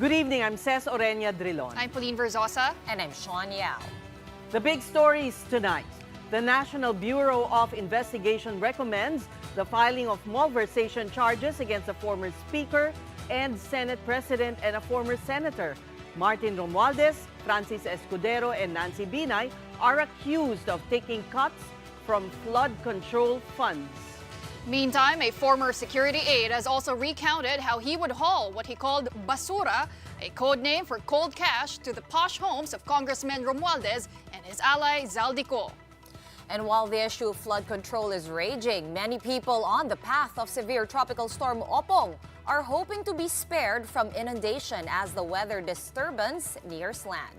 Good evening, I'm Ces Orenia Drilon. I'm Pauline Verzosa. And I'm Sean Yao. The big stories tonight. The National Bureau of Investigation recommends the filing of malversation charges against a former Speaker and Senate President and a former Senator. Martin Romualdez, Francis Escudero, and Nancy Binay are accused of taking cuts from flood control funds. Meantime, a former security aide has also recounted how he would haul what he called basura, a code name for cold cash, to the posh homes of Congressman Romualdez and his ally Zaldy Co. And while the issue of flood control is raging, many people on the path of severe tropical storm Opong are hoping to be spared from inundation as the weather disturbance nears land.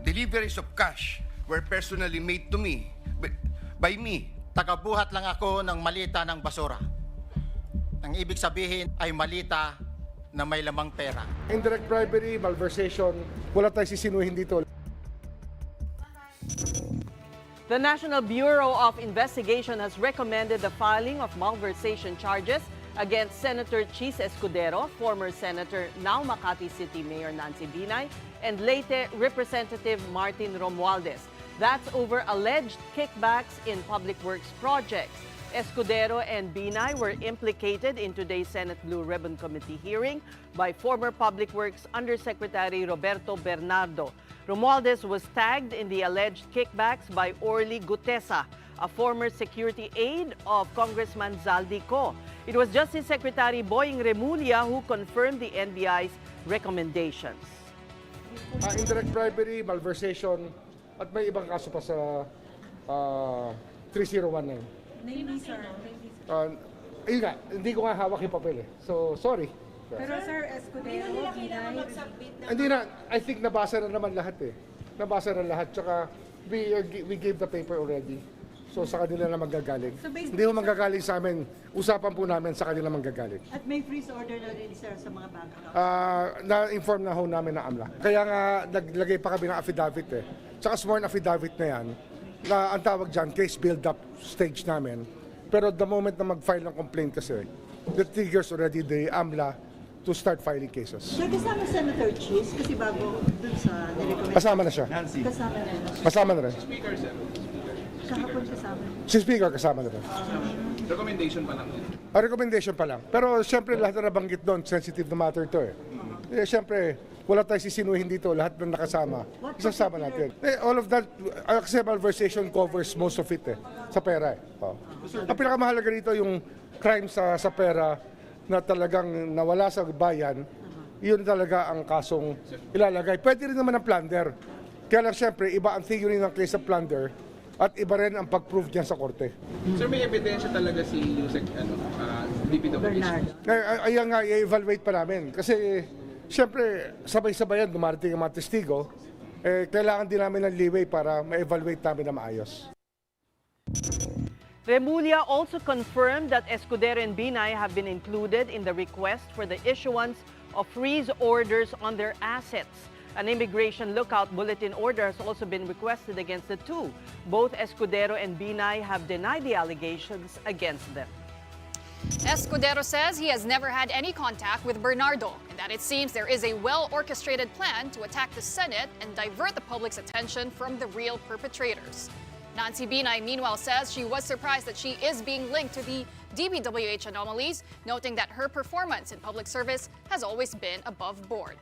Deliveries of cash were personally made to me by me. Tagabuhat lang ako ng malita ng basura. Ang ibig sabihin ay malita na may lamang pera. Indirect bribery, malversation, wala tayong sisinuhin dito. The National Bureau of Investigation has recommended the filing of malversation charges against Senator Chis Escudero, former Senator, now Makati City Mayor Nancy Binay, and Leyte Representative Martin Romualdez. That's over alleged kickbacks in public works projects. Escudero and Binay were implicated in today's Senate Blue Ribbon Committee hearing by former Public Works Undersecretary Roberto Bernardo. Romualdez was tagged in the alleged kickbacks by Orly Gutesa, a former security aide of Congressman Zaldy Co. It was Justice Secretary Boying Remulla who confirmed the NBI's recommendations. Indirect bribery, malversation, at may ibang kaso pa sa 3019. Name, sir. Ayun nga, hindi ko nga hawak yung papel eh. So, sorry. Pero sir, Escudero, Binay, Hindi na, I think nabasa na naman lahat eh. Nabasa na lahat. Tsaka, we gave the paper already. So, sa kanila na manggagaling. So, Hindi mo manggagaling sa amin. Usapan po namin sa kanila manggagaling. at may freeze order na rin sir sa mga bank account. Na-inform na ho namin na AMLA. Kaya nga, naglagay pa kami ng affidavit eh. Tsaka sworn affidavit na yan, na ang tawag dyan, case build-up stage namin. Pero the moment na mag-file ng complaint kasi, that triggers already the AMLA to start filing cases. Sir, kasama Senator Chis kasi bago dun sa nirecommend. Kasama na siya. Kasama na rin. Kasama na rin. Kahapon kasama. Si Speaker kasama na rin. Recommendation pa lang. Recommendation pa lang. Pero siyempre lahat na nabanggit doon, sensitive na matter to eh. Siyempre, wala tayong sisinuhin dito, lahat na nakasama. Isasama natin. All of that, kasi malversation covers most of it eh, sa pera eh. Ang pinakamahalaga rito yung crime sa pera na talagang nawala sa bayan, yun talaga ang kasong ilalagay. Pwede rin naman ang plunder. Kaya lang siyempre, iba ang theory ng case of plunder at iba rin ang pag-prove diyan sa korte. Sir, may ebidensya talaga si Yusek, DPWH? Ayan nga, i-evaluate pa namin. Kasi, siyempre, sabay-sabay yan, dumarating ang mga testigo. Kailangan din namin ng leeway para ma-evaluate namin na maayos. Remulla also confirmed that Escudero and Binay have been included in the request for the issuance of freeze orders on their assets. An immigration lookout bulletin order has also been requested against the two. Both Escudero and Binay have denied the allegations against them. Escudero says he has never had any contact with Bernardo and that it seems there is a well-orchestrated plan to attack the Senate and divert the public's attention from the real perpetrators. Nancy Binay, meanwhile, says she was surprised that she is being linked to the DPWH anomalies, noting that her performance in public service has always been above board.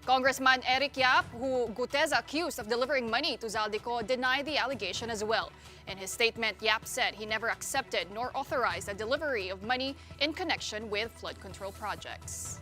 Congressman Eric Yap, who Gutesa accused of delivering money to Zaldy Co, denied the allegation as well. In his statement, Yap said he never accepted nor authorized the delivery of money in connection with flood control projects.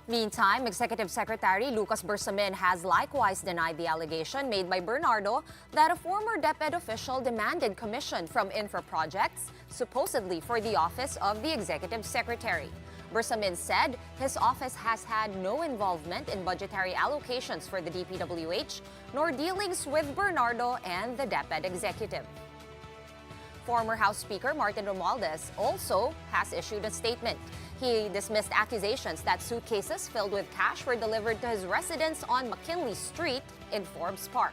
Meantime, Executive Secretary Lucas Bersamin has likewise denied the allegation made by Bernardo that a former DepEd official demanded commission from infra projects, supposedly for the office of the Executive Secretary. Bersamin said his office has had no involvement in budgetary allocations for the DPWH, nor dealings with Bernardo and the DepEd executive. Former House Speaker Martin Romualdez also has issued a statement. He dismissed accusations that suitcases filled with cash were delivered to his residence on McKinley Street in Forbes Park.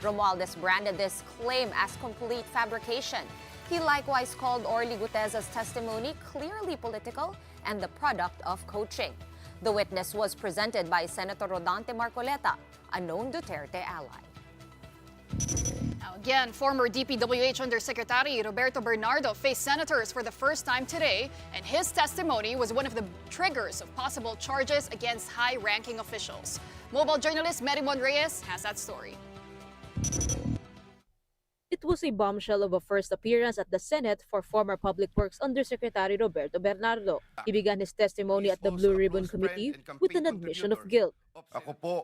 Romualdez branded this claim as complete fabrication. He likewise called Orly Gutez's testimony clearly political and the product of coaching. The witness was presented by Senator Rodante Marcoleta, a known Duterte ally. Now again, former DPWH Undersecretary Roberto Bernardo faced senators for the first time today, and his testimony was one of the triggers of possible charges against high-ranking officials. Mobile journalist Merimon Reyes has that story. It was a bombshell of a first appearance at the Senate for former Public Works Undersecretary Roberto Bernardo. He began his testimony at the Blue Ribbon Committee with an admission of guilt. Ako po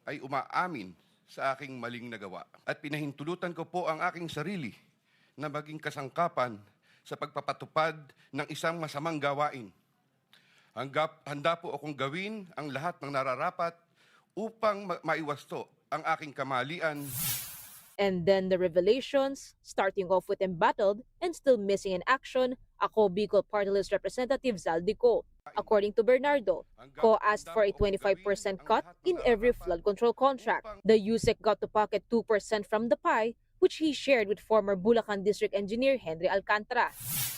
ay umaamin sa aking maling nagawa at pinahintulutan ko po ang aking sarili na maging kasangkapan sa pagpapatupad ng isang masamang gawain. Handa po akong gawin ang lahat ng nararapat upang maiwasto ang aking kamalian. And then the revelations, starting off with embattled and still missing in action, Ako Bicol Party List Representative Zaldy Co. According to Bernardo, Co asked for a 25% cut in every flood control contract. The USEC got to pocket 2% from the pie, which he shared with former Bulacan District Engineer Henry Alcantara.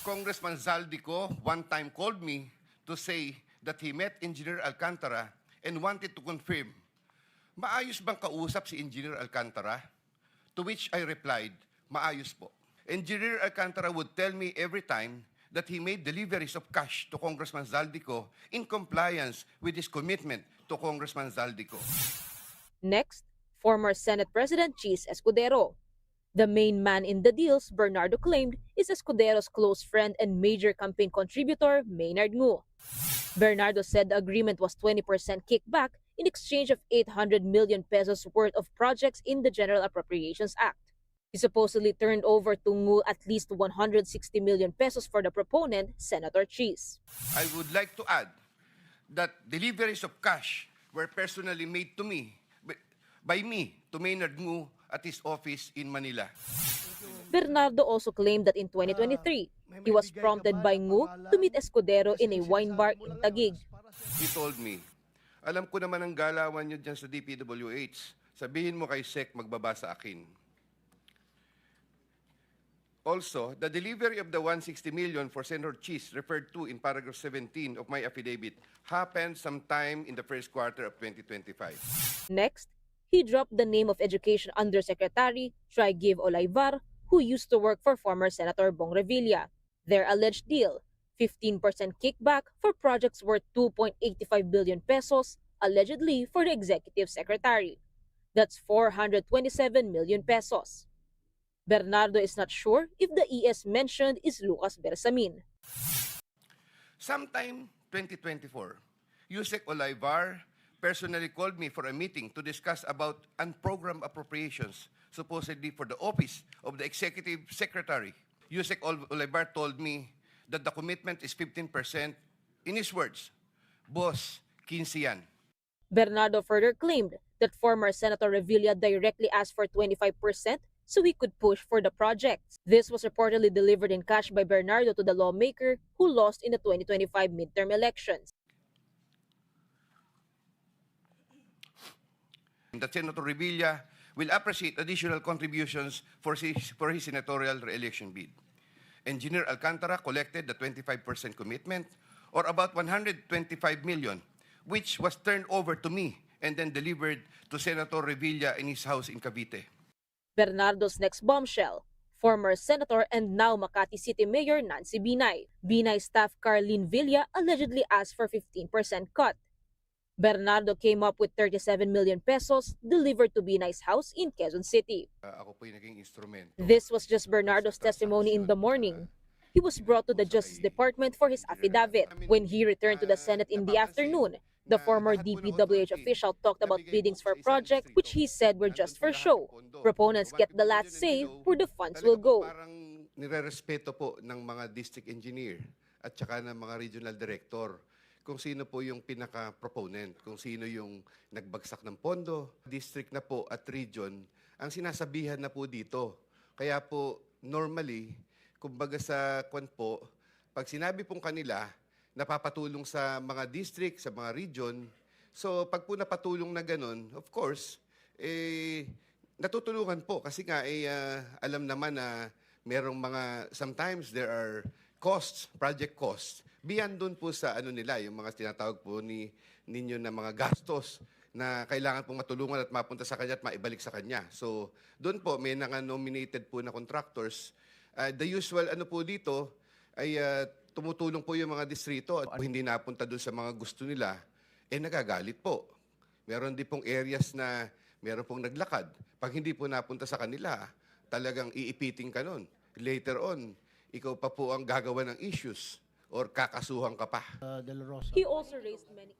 Congressman Zaldy Co one time called me to say that he met Engineer Alcantara and wanted to confirm, maayos bang kausap si Engineer Alcantara? To which I replied, maayos po. Engineer Alcantara would tell me every time that he made deliveries of cash to Congressman Zaldy Co in compliance with his commitment to Congressman Zaldy Co. Next, former Senate President Cheese Escudero. The main man in the deals, Bernardo claimed, is Escudero's close friend and major campaign contributor, Maynard Ngu. Bernardo said the agreement was 20% kickback in exchange of 800 million pesos worth of projects in the General Appropriations Act. He supposedly turned over to Ngu at least 160 million pesos for the proponent, Senator Cheese. I would like to add that deliveries of cash were personally made to me, by me, to Maynard Ngu at his office in Manila. Bernardo also claimed that in 2023, he was prompted by Ngu to meet Escudero in a wine bar in Taguig. He told me, alam ko naman ang galawan nyo dyan sa DPWH. Sabihin mo kay Sec magbaba sa akin. Also, the delivery of the 160 million for Senator Cheese referred to in paragraph 17 of my affidavit happened sometime in the first quarter of 2025. Next, he dropped the name of Education Undersecretary Trigiv Olayvar, who used to work for former Senator Bong Revilla. Their alleged deal, 15% kickback for projects worth 2.85 billion pesos, allegedly for the executive secretary. That's 427 million pesos. Bernardo is not sure if the ES mentioned is Lucas Bersamin. Sometime 2024, Yusek Olayvar personally called me for a meeting to discuss about unprogrammed appropriations, supposedly for the office of the executive secretary. Yusek Olayvar told me that the commitment is 15%. In his words, boss, 15 yan. Bernardo further claimed that former Senator Revilla directly asked for 25% so he could push for the projects. This was reportedly delivered in cash by Bernardo to the lawmaker who lost in the 2025 midterm elections. That Senator Revilla will appreciate additional contributions for his senatorial re-election bid. Engineer Alcantara collected the 25% commitment, or about 125 million, which was turned over to me and then delivered to Senator Revilla in his house in Cavite. Bernardo's next bombshell, former Senator and now Makati City Mayor Nancy Binay. Binay staff Carlene Villa allegedly asked for 15% cut. Bernardo came up with 37 million pesos delivered to Binay's house in Quezon City. Ako po yung naging instrumento. This was just Bernardo's testimony in the morning. He was brought to the Justice Department for his affidavit. When he returned to the Senate in the afternoon, the former DPWH official talked about biddings for projects which he said were just for show. Proponents get the last say where the funds will go. Parang nirerespeto po ng mga district engineer at saka ng mga regional director kung sino po yung pinaka-proponent, kung sino yung nagbagsak ng pondo, district na po at region, ang sinasabihan na po dito. Kaya po, normally, kumbaga sa kwan po, pag sinabi pong kanila, napapatulong sa mga district, sa mga region, so pag po napatulong na ganun, of course, natutulungan po kasi nga, alam naman na merong mga, sometimes there are costs, project costs, beyond dun po sa ano nila, yung mga tinatawag po ninyo na mga gastos na kailangan pong matulungan at mapunta sa kanya at maibalik sa kanya. So, doon po, may nominated po na contractors. The usual ano po dito ay tumutulong po yung mga distrito at hindi napunta doon sa mga gusto nila, nagagalit po. Meron din pong areas na meron pong naglakad. Pag hindi po napunta sa kanila, talagang iipiting ka nun. Later on, ikaw pa po ang gagawa ng issues or kakasuhan ka pa. He also raised many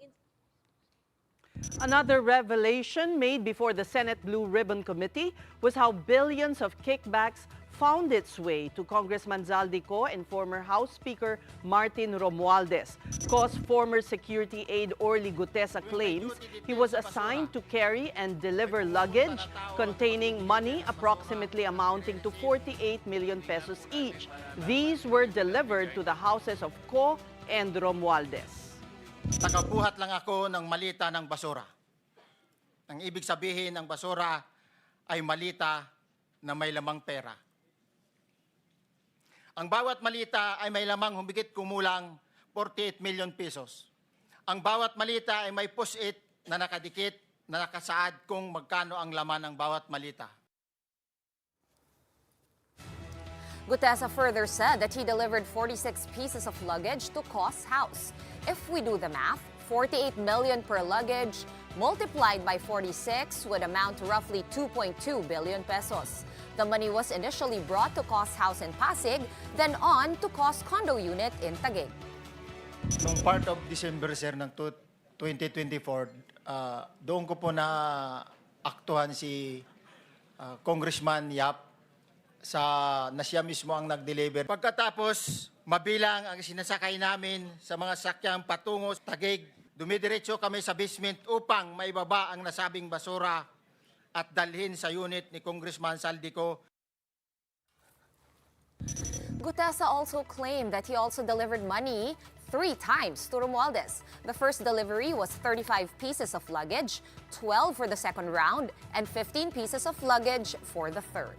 Another revelation made before the Senate Blue Ribbon Committee was how billions of kickbacks found its way to Congressman Zaldy Co and former House Speaker Martin Romualdez. Co's former security aide Orly Gutesa claims he was assigned to carry and deliver luggage containing money approximately amounting to 48 million pesos each. These were delivered to the houses of Co and Romualdez. Tagabuhat lang ako ng malita ng basura. Ang ibig sabihin ng basura ay malita na may lamang pera. Ang bawat malita ay may lamang humigit kumulang 48 million pesos. Ang bawat malita ay may push-it na nakadikit na nakasaad kung magkano ang laman ng bawat malita. Gutesa further said that he delivered 46 pieces of luggage to Co's house. If we do the math, 48 million per luggage multiplied by 46 would amount to roughly 2.2 billion pesos. The money was initially brought to Co's house in Pasig, then on to Co's condo unit in Taguig. Nung part of December, sir, ng 2024, doon ko po na aktuhan si Congressman Yap na siya mismo ang nag-deliver. Pagkatapos, mabilang ang sinasakay namin sa mga sakyang patungo sa Taguig, dumidiretso kami sa basement upang maibaba ang nasabing basura at dalhin sa unit ni Congressman Zaldy Co. Gutesa also claimed that he also delivered money 3 times to Romualdez. The first delivery was 35 pieces of luggage, 12 for the second round, and 15 pieces of luggage for the third.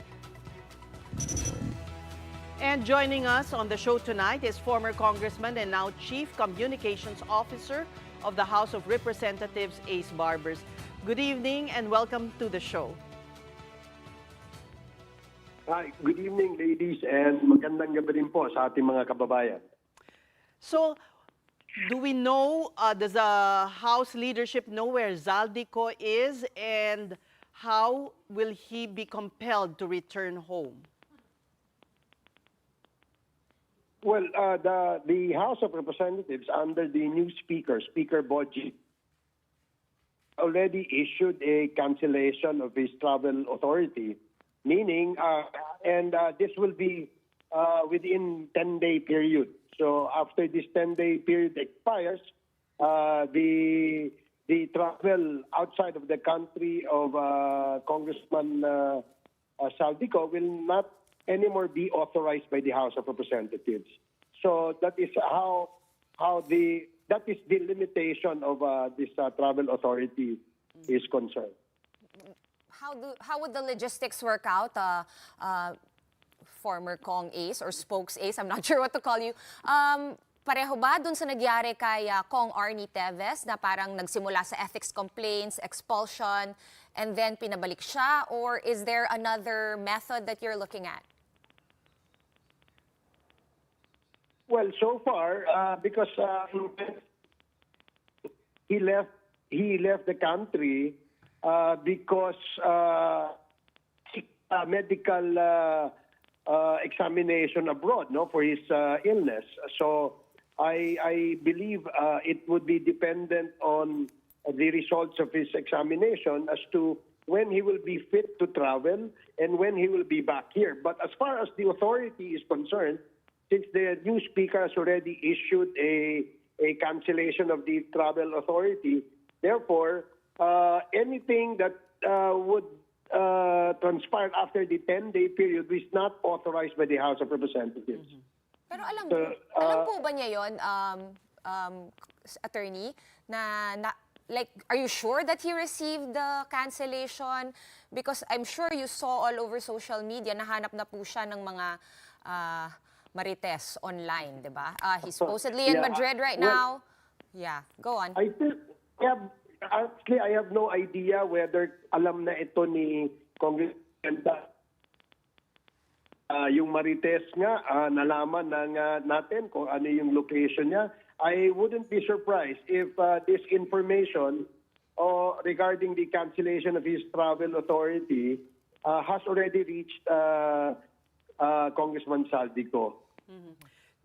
And joining us on the show tonight is former Congressman and now Chief Communications Officer of the House of Representatives, Ace Barbers. Good evening and welcome to the show. Hi, good evening ladies and magandang gabi rin po sa ating mga kababayan. So, do we know, does the House leadership know where Zaldy Co is and how will he be compelled to return home? Well, the House of Representatives under the new Speaker, Speaker Boji, already issued a cancellation of his travel authority, meaning, this will be within 10-day period. So after this 10-day period expires, the travel outside of the country of Congressman Zaldy Co will not anymore be authorized by the House of Representatives. So that is that is the limitation of this travel authority is concerned. How would the logistics work out? Former Kong Ace or Spokes Ace, I'm not sure what to call you. Pareho ba dun sa nagyari kay Kong Arnie Teves na parang nagsimula sa ethics complaints, expulsion, and then pinabalik siya? Or is there another method that you're looking at? Well, so far, because he left the country because medical examination abroad, for his illness. So I believe it would be dependent on the results of his examination as to when he will be fit to travel and when he will be back here. But as far as the authority is concerned, since the new speaker has already issued a cancellation of the travel authority, therefore, anything that would transpire after the 10-day period is not authorized by the House of Representatives. Pero alam po ba niya yon, attorney, na like, are you sure that he received the cancellation? Because I'm sure you saw all over social media, nahanap na po siya ng mga marites online, di ba? He's supposedly in Madrid right now. Yeah, go on. I think, actually, I have no idea whether alam na ito ni Congressman yung Marites nga, nalaman natin kung ano yung location niya. I wouldn't be surprised if this information regarding the cancellation of his travel authority has already reached Congressman Zaldy Co.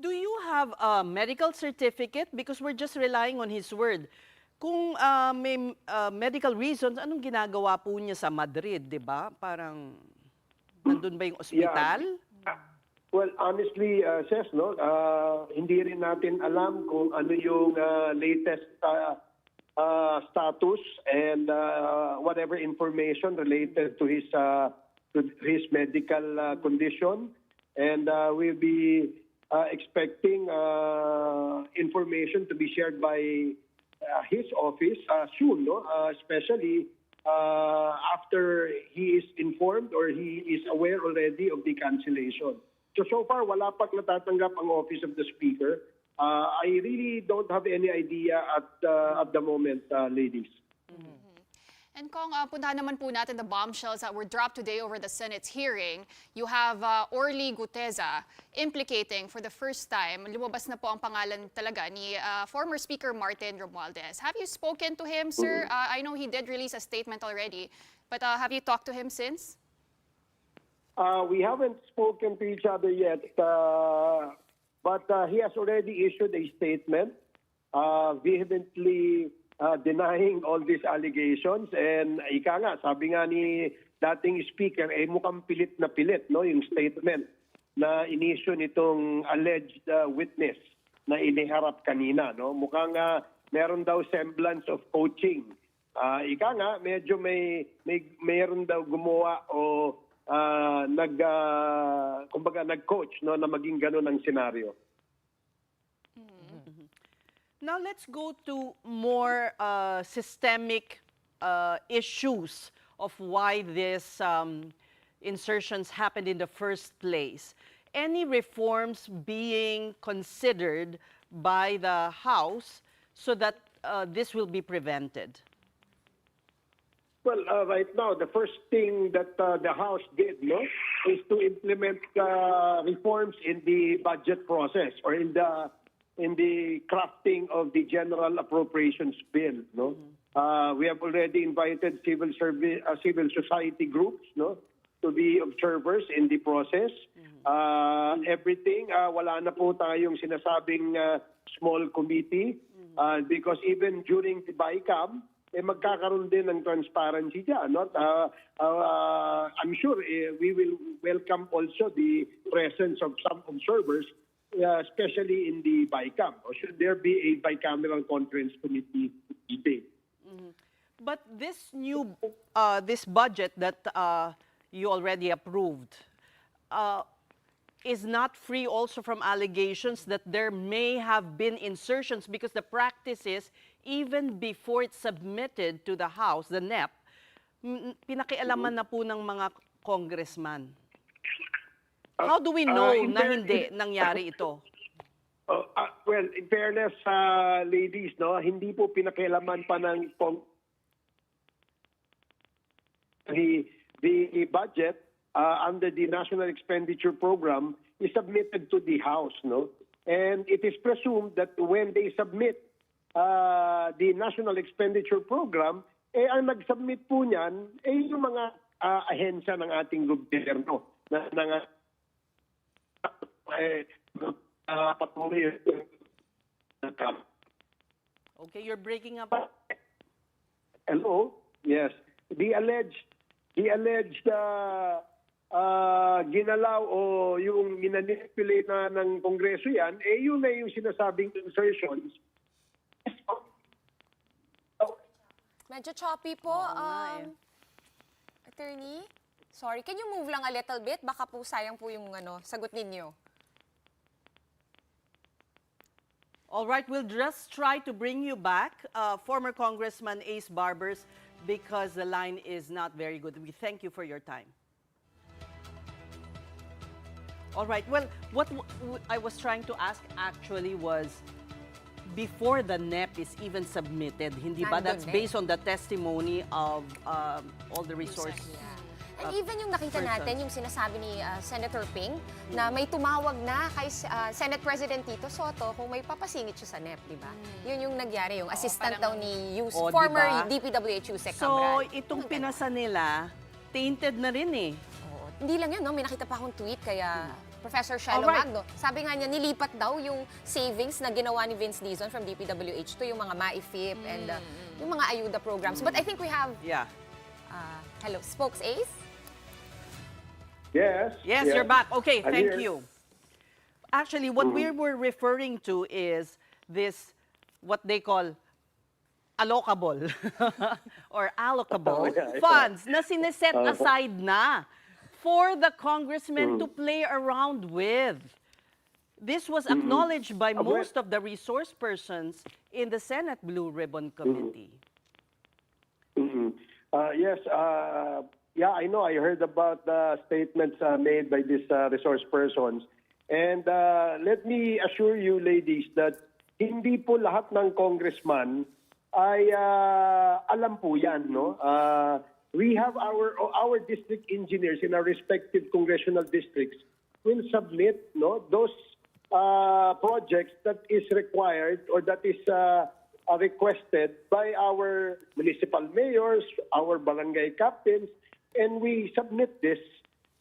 Do you have a medical certificate? Because we're just relying on his word. Kung may medical reasons, anong ginagawa po niya sa Madrid, di ba? Parang nandun ba yung ospital? Yeah. Well, honestly, Ses, no, hindi rin natin alam kung ano yung latest status and whatever information related to his medical condition. And we'll be expecting information to be shared by his office soon, no? Especially after he is informed or he is aware already of the cancellation. So far, wala pang natatanggap ang Office of the Speaker. I really don't have any idea at the moment, ladies. And Kong, puntahan naman po natin the bombshells that were dropped today over the Senate's hearing. You have Orly Guteza implicating for the first time, lumabas na po ang pangalan talaga ni former Speaker Martin Romualdez. Have you spoken to him, sir? I know he did release a statement already, but have you talked to him since? We haven't spoken to each other yet, but he has already issued a statement vehemently denying all these allegations. And ika nga, sabi nga ni dating speaker, mukhang pilit na pilit, no, yung statement na inisyu nitong alleged witness na iniharap kanina, no. Mukhang meron daw semblance of coaching. Ika nga, medyo mayroon daw gumawa o kumbaga nag-coach, no, na maging ganun ang senaryo. Now let's go to more systemic issues of why these insertions happened in the first place. Any reforms being considered by the House so that this will be prevented? Well, right now, the first thing that the House did, no, is to implement reforms in the budget process or in the crafting of the General Appropriations Bill, no. We have already invited civil society groups, no, to be observers in the process. Everything, wala na po tayong sinasabing small committee because even during the BICAM, magkakaroon din ng transparency dyan. No? I'm sure we will welcome also the presence of some observers, especially in the BICAM. Or should there be a bicameral conference committee debate? But this new, this budget that you already approved is not free also from allegations that there may have been insertions because the practice is even before it's submitted to the House, the NEP, pinakialaman na po ng mga congressman. How do we know na hindi nangyari ito? Well, in fairness, ladies, no, hindi po pinakialaman pa ng the budget under the National Expenditure Program is submitted to the House, no? And it is presumed that when they submit the National Expenditure Program, ang nag-submit po niyan, yung mga ahensya ng ating gobyerno na patuloy. Okay, you're breaking up. Hello? Yes. The alleged ginalaw o yung minanipulate na ng Kongreso yan, yun na yung sinasabing insertions. Medyo choppy po. Attorney, sorry, can you move lang a little bit? Baka po sayang po yung sagot ninyo. All right, we'll just try to bring you back, former Congressman Ace Barbers, because the line is not very good. We thank you for your time. All right, well, what I was trying to ask actually was, before the NEP is even submitted, hindi ba? That's based on the testimony of all the resource. And even yung nakita natin, yung sinasabi ni Senator Ping, na may tumawag na kay Senate President Tito Soto kung may papasingit siya sa NEP, di ba? Yun yung nangyari, yung assistant daw ni former DPWH Yusek Cabral. So, itong pinasa nila, tainted na rin eh. Hindi lang yun, no? May nakita pa akong tweet kaya Professor Shelo Magno. Sabi nga niya, nilipat daw yung savings na ginawa ni Vince Dizon from DPWH to yung mga MAIFIP and yung mga ayuda programs. But I think we have... hello, Spokes Ace? Yes. Yes, you're back. Okay, I'm thank here. you. Actually, what we were referring to is this, what they call allocable or allocable funds na sineset aside na for the congressmen to play around with. This was acknowledged by most of the resource persons in the Senate Blue Ribbon Committee. Yes, yeah, I know. I heard about the statements made by these resource persons. And let me assure you, ladies, that hindi po lahat ng congressman ay alam po yan, no? We have our district engineers in our respective congressional districts will submit, no, those projects that is required or that is requested by our municipal mayors, our barangay captains, and we submit this,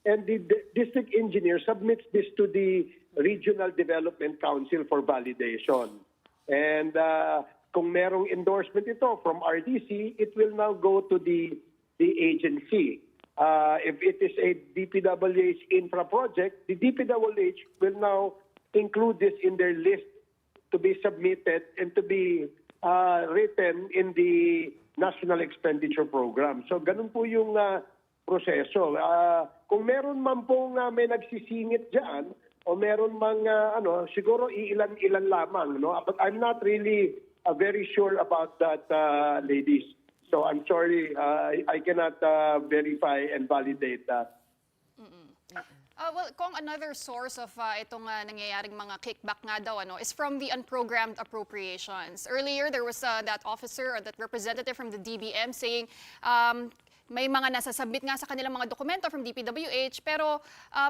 and the district engineer submits this to the Regional Development Council for validation. And kung merong endorsement ito from RDC, it will now go to the agency. If it is a DPWH infra project, the DPWH will now include this in their list to be submitted and to be written in the National Expenditure Program. So ganun po yung proseso. Kung meron man pong may nagsisingit dyan, o meron mang siguro ilan-ilan lamang, no? But I'm not really very sure about that, ladies. So I'm sorry, I cannot verify and validate that. Well, kung another source of itong nangyayaring mga kickback nga daw is from the unprogrammed appropriations. Earlier, there was that officer or that representative from the DBM saying may mga nasasubmit nga sa kanilang mga dokumento from DPWH, pero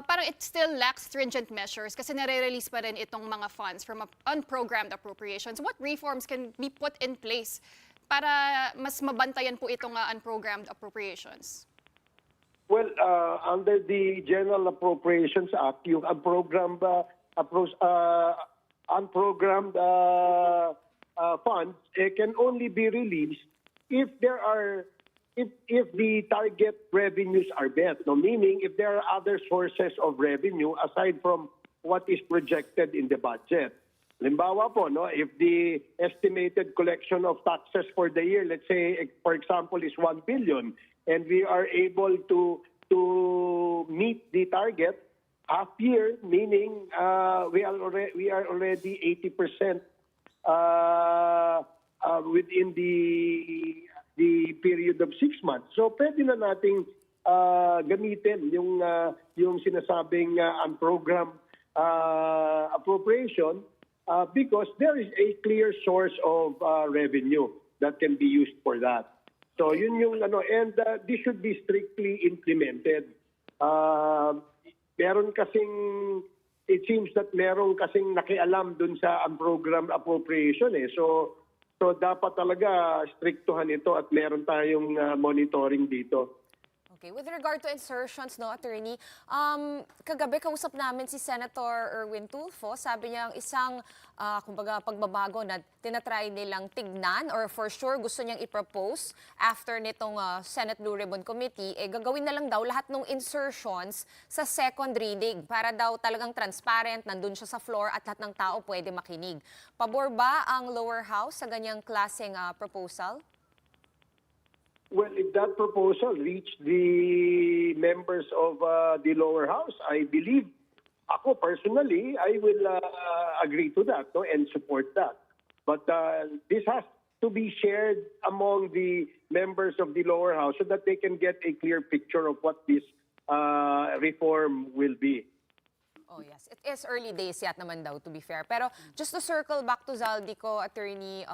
parang it still lacks stringent measures kasi nare-release pa rin itong mga funds from unprogrammed appropriations. What reforms can be put in place para mas mabantayan po itong unprogrammed appropriations? Well, under the General Appropriations Act, yung unprogrammed funds can only be released if there are if the target revenues are met. No, meaning if there are other sources of revenue aside from what is projected in the budget. Halimbawa po, no, if the estimated collection of taxes for the year, let's say, for example, is 1 billion, and we are able to meet the target half year, meaning we are already 80% within the period of 6 months. So pwede na nating gamitin yung sinasabing unprogrammed appropriation because there is a clear source of revenue that can be used for that. So yun yung and this should be strictly implemented. Meron kasing it seems that meron kasing nakialam dun sa unprogrammed appropriation eh. So dapat talaga striktuhan ito at meron tayong monitoring dito. Okay, with regard to insertions, no, Attorney, kagabi kausap namin si Senator Erwin Tulfo, sabi niya ang isang, kumbaga, pagbabago na tinatry nilang tignan or for sure gusto niyang i-propose after nitong Senate Blue Ribbon Committee, gagawin na lang daw lahat ng insertions sa second reading para daw talagang transparent, nandun siya sa floor at lahat ng tao pwede makinig. Pabor ba ang lower house sa ganyang klaseng proposal? Well, if that proposal reached the members of the lower house, I believe ako personally, I will agree to that, no, and support that. But this has to be shared among the members of the lower house so that they can get a clear picture of what this reform will be. Oh yes, it is early days yet naman daw, to be fair. Pero just to circle back to Zaldy Co, attorney,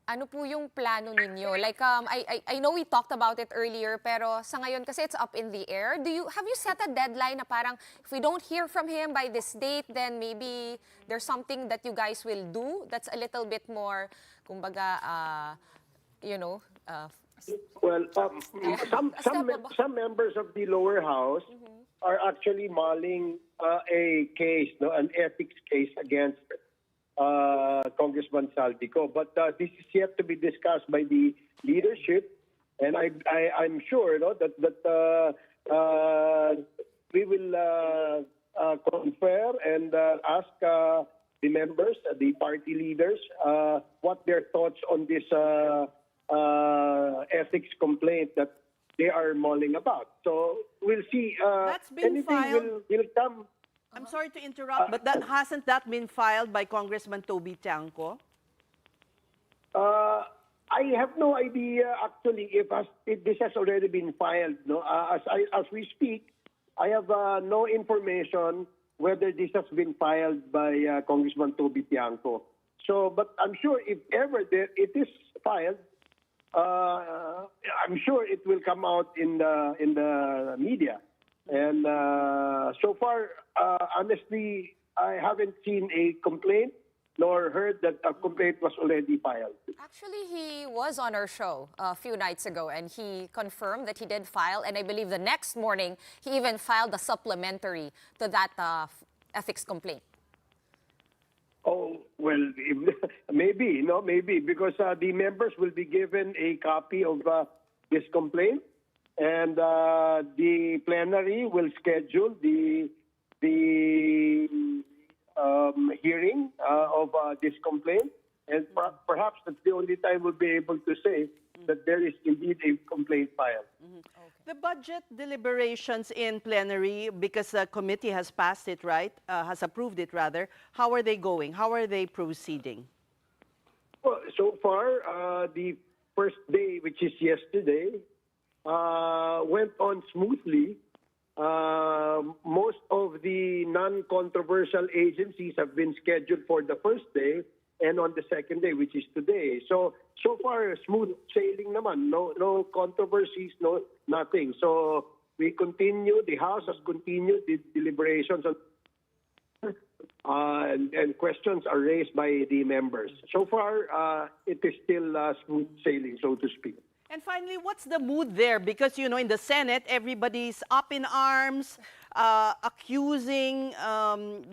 ano po yung plano ninyo? Like, I know we talked about it earlier, pero sa ngayon kasi it's up in the air. Have you set a deadline na parang if we don't hear from him by this date, then maybe there's something that you guys will do that's a little bit more, kumbaga, you know, Well, some members of the lower house are actually mulling a case, no, an ethics case against Congressman Zaldy Co. But this is yet to be discussed by the leadership, and I'm sure, no, that we will confer and ask the members, the party leaders, what their thoughts on this ethics complaint that they are mulling about. So we'll see. That's been anything filed. will come. I'm sorry to interrupt, but hasn't that been filed by Congressman Toby Tiangco? I have no idea actually if this has already been filed. No, as we speak, I have no information whether this has been filed by Congressman Toby Tiangco. So, but I'm sure if ever it is filed, I'm sure it will come out in the media. And so far, honestly, I haven't seen a complaint nor heard that a complaint was already filed. Actually, he was on our show a few nights ago, and he confirmed that he did file. And I believe the next morning, he even filed a supplementary to that ethics complaint. Oh, well, maybe, maybe, because the members will be given a copy of this complaint, and the plenary will schedule the hearing of this complaint, and perhaps that's the only time we'll be able to say that there is indeed a complaint filed. The budget deliberations in plenary, because the committee has passed it, right? Has approved it, rather. How are they going? How are they proceeding? Well, so far, the first day, which is yesterday, went on smoothly. Most of the non-controversial agencies have been scheduled for the first day and on the second day, which is today. So far, smooth sailing naman. No controversies, no nothing. So we continue. The House has continued the deliberations and questions are raised by the members. So far, it is still smooth sailing, so to speak. And finally, what's the mood there? Because, you know, in the Senate, everybody's up in arms, accusing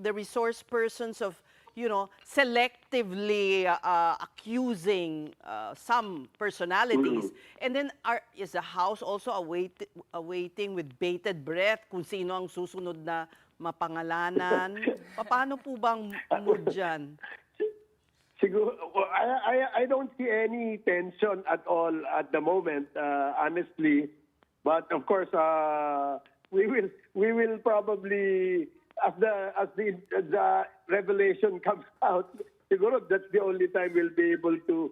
the resource persons of, you know, selectively accusing some personalities. And then is the House also awaiting with bated breath kung sino ang susunod na mapangalanan? Paano po bang mood dyan? Siguro, I don't see any tension at all at the moment, honestly. But of course, we will probably, as the revelation comes out, siguro that's the only time we'll be able to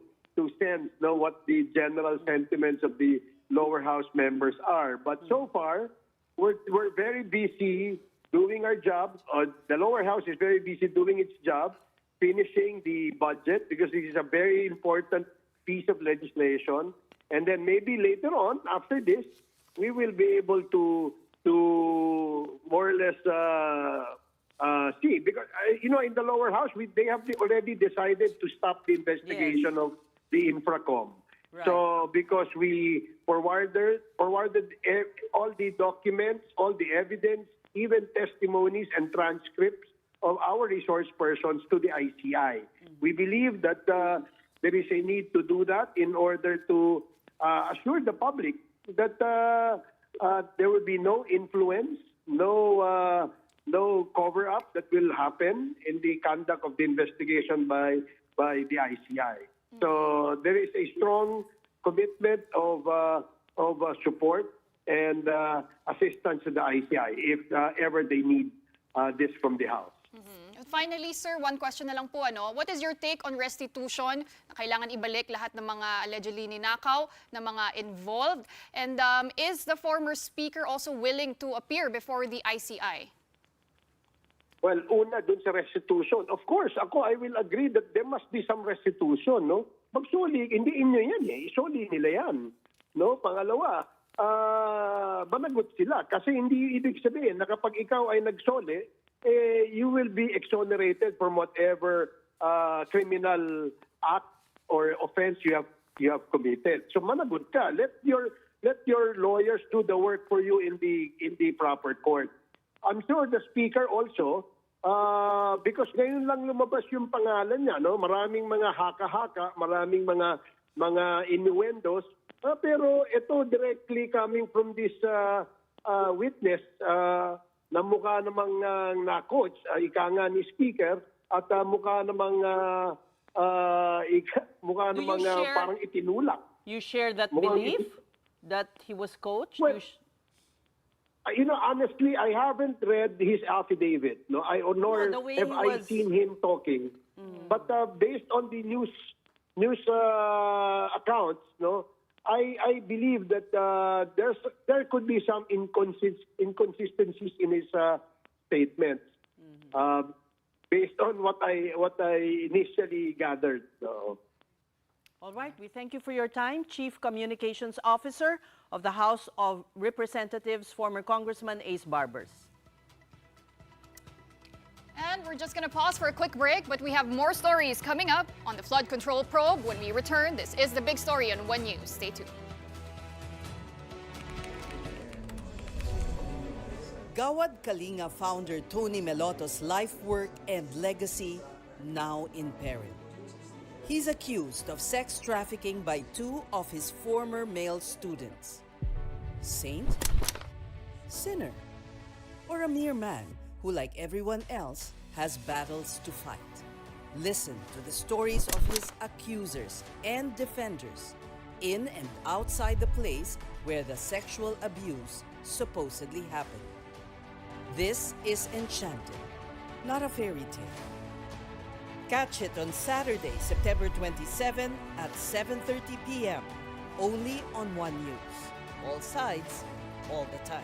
sense what the general sentiments of the lower house members are. But so far, we're very busy doing our job. The lower house is very busy doing its job, finishing the budget, because this is a very important piece of legislation. And then maybe later on, after this, we will be able to more or less see. Because, you know, in the lower house, they have already decided to stop the investigation of the Infracom. Right. So because we forwarded all the documents, all the evidence, even testimonies and transcripts of our resource persons to the ICI. We believe that there is a need to do that in order to assure the public that there will be no influence, no cover-up that will happen in the conduct of the investigation by the ICI. So there is a strong commitment of support and assistance to the ICI if ever they need this from the House. Finally, sir, one question na lang po. What is your take on restitution? Na kailangan ibalik lahat ng mga allegedly ninakaw na mga involved? And is the former speaker also willing to appear before the ICI? Well, una dun sa restitution. Of course, I will agree that there must be some restitution, no? Magsuli, hindi inyo yan eh. Isuli nila yan. No? Pangalawa, managot sila. Kasi hindi ibig sabihin na kapag ikaw ay nagsoli, you will be exonerated from whatever criminal act or offense you have committed. So managot ka. Let your lawyers do the work for you in the proper court. I'm sure the speaker also, because ngayon lang lumabas yung pangalan niya, no? Maraming mga haka-haka, maraming mga innuendos, pero ito directly coming from this witness na mukha namang na-coach, ika nga ni speaker, at mukha namang parang itinulak. You share that belief that he was coached? Well, honestly, I haven't read his affidavit. No, nor the way have he I was- seen him talking. But based on the news accounts, no, I believe that there could be some inconsistencies in his statements, based on what I initially gathered. So. All right, we thank you for your time. Chief Communications Officer of the House of Representatives, former Congressman Ace Barbers. And we're just going to pause for a quick break, but we have more stories coming up on the Flood Control Probe. When we return, this is the big story on One News. Stay tuned. Gawad Kalinga founder Tony Meloto's life work and legacy now in peril. He's accused of sex trafficking by two of his former male students. Saint? Sinner? Or a mere man who, like everyone else, has battles to fight? Listen to the stories of his accusers and defenders in and outside the place where the sexual abuse supposedly happened. This is Enchanted, not a fairy tale. Catch it on Saturday, September 27 at 7:30 p.m. only on One News. All sides, all the time.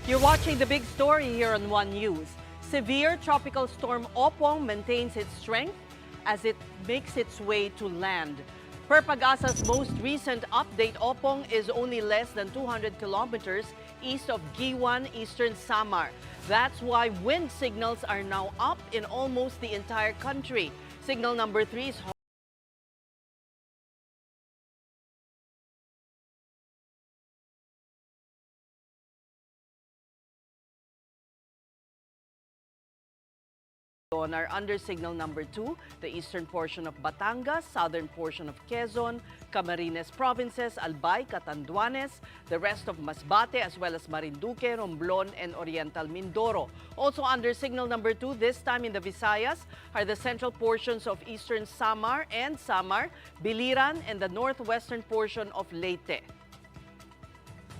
You're watching the big story here on One News. Severe tropical storm Opong maintains its strength as it makes its way to land. Per Pag-asa's most recent update, Opong is only less than 200 kilometers east of Giwan, eastern Samar. That's why wind signals are now up in almost the entire country. Signal number 3 is are under signal number 2, the eastern portion of Batangas, southern portion of Quezon, Camarines provinces, Albay, Catanduanes, the rest of Masbate, as well as Marinduque, Romblon, and Oriental Mindoro. Also under signal number 2, this time in the Visayas, are the central portions of eastern Samar and Samar, Biliran, and the northwestern portion of Leyte.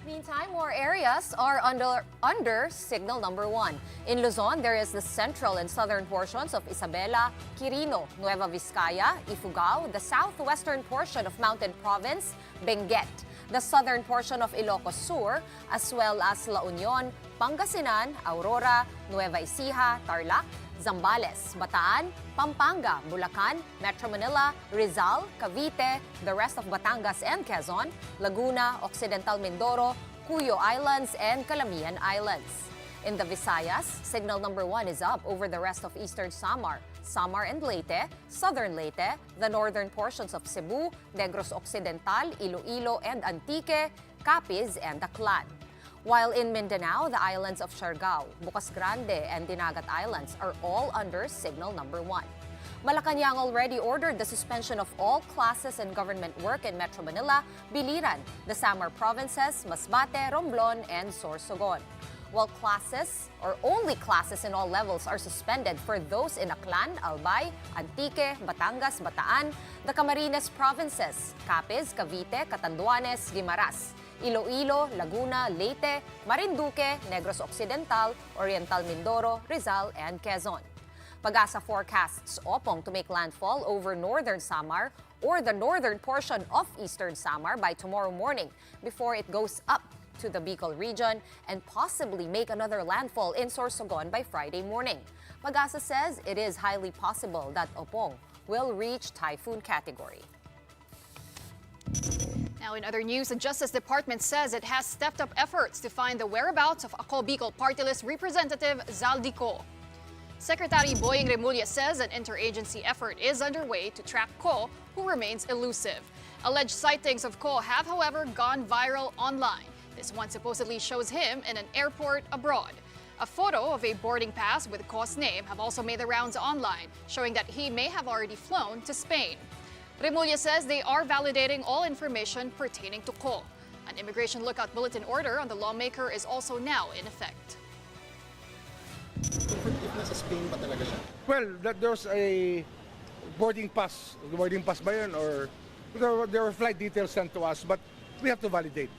Meantime, more areas are under signal number 1. In Luzon, there is the central and southern portions of Isabela, Quirino, Nueva Vizcaya, Ifugao, the southwestern portion of Mountain Province, Benguet, the southern portion of Ilocos Sur, as well as La Union, Pangasinan, Aurora, Nueva Ecija, Tarlac, Zambales, Bataan, Pampanga, Bulacan, Metro Manila, Rizal, Cavite, the rest of Batangas and Quezon, Laguna, Occidental Mindoro, Cuyo Islands, and Calamian Islands. In the Visayas, signal number 1 is up over the rest of eastern Samar, Samar and Leyte, southern Leyte, the northern portions of Cebu, Negros Occidental, Iloilo and Antique, Capiz, and Aklan. While in Mindanao, the islands of Siargao, Bocas Grande, and Dinagat Islands are all under signal number 1. Malacanang already ordered the suspension of all classes and government work in Metro Manila, Biliran, the Samar provinces, Masbate, Romblon, and Sorsogon. While classes, or only classes in all levels, are suspended for those in Aklan, Albay, Antique, Batangas, Bataan, the Camarines provinces, Capiz, Cavite, Catanduanes, Guimaras, Iloilo, Laguna, Leyte, Marinduque, Negros Occidental, Oriental Mindoro, Rizal, and Quezon. Pag-asa forecasts Opong to make landfall over northern Samar or the northern portion of eastern Samar by tomorrow morning before it goes up to the Bicol region and possibly make another landfall in Sorsogon by Friday morning. Pag-asa says it is highly possible that Opong will reach typhoon category. Now, in other news, the Justice Department says it has stepped up efforts to find the whereabouts of Ako Bicol Party List Representative Zaldy Co. Secretary Boying Remulla says an interagency effort is underway to track Co, who remains elusive. Alleged sightings of Co have, however, gone viral online. This one supposedly shows him in an airport abroad. A photo of a boarding pass with Co's name have also made the rounds online, showing that he may have already flown to Spain. Remulla says they are validating all information pertaining to Co. An immigration lookout bulletin order on the lawmaker is also now in effect. Well, there's a boarding pass. Boarding pass ba yun? Or there were flight details sent to us, but we have to validate.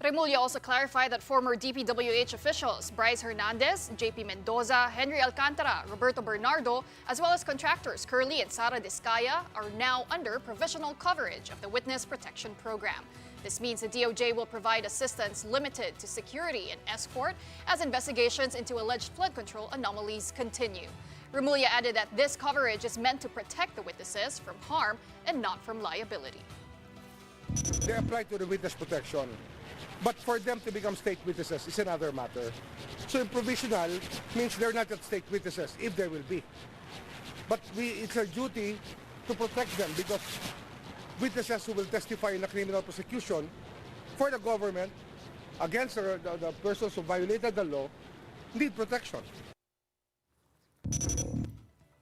Remulla also clarified that former DPWH officials Bryce Hernandez, JP Mendoza, Henry Alcantara, Roberto Bernardo, as well as contractors Curly and Sara Discaya are now under provisional coverage of the Witness Protection Program. This means the DOJ will provide assistance limited to security and escort as investigations into alleged flood control anomalies continue. Remulla added that this coverage is meant to protect the witnesses from harm and not from liability. They apply to the witness protection. But for them to become state witnesses is another matter. So in provisional means they're not yet state witnesses, if there will be. But it's our duty to protect them because witnesses who will testify in a criminal prosecution for the government against the persons who violated the law need protection.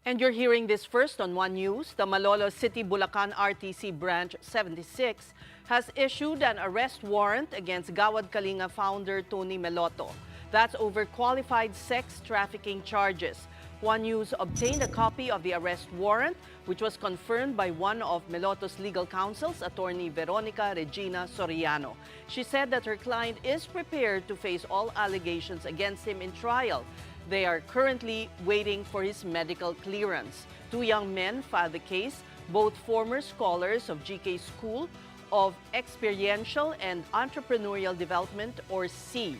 And you're hearing this first on One News. The Malolos City, Bulacan RTC Branch 76 has issued an arrest warrant against Gawad Kalinga founder Tony Meloto. That's over qualified sex trafficking charges. One News obtained a copy of the arrest warrant, which was confirmed by one of Meloto's legal counsels, attorney Veronica Regina Soriano. She said that her client is prepared to face all allegations against him in trial. They are currently waiting for his medical clearance. Two young men filed the case, both former scholars of GK School, of Experiential and Entrepreneurial Development, or SEED.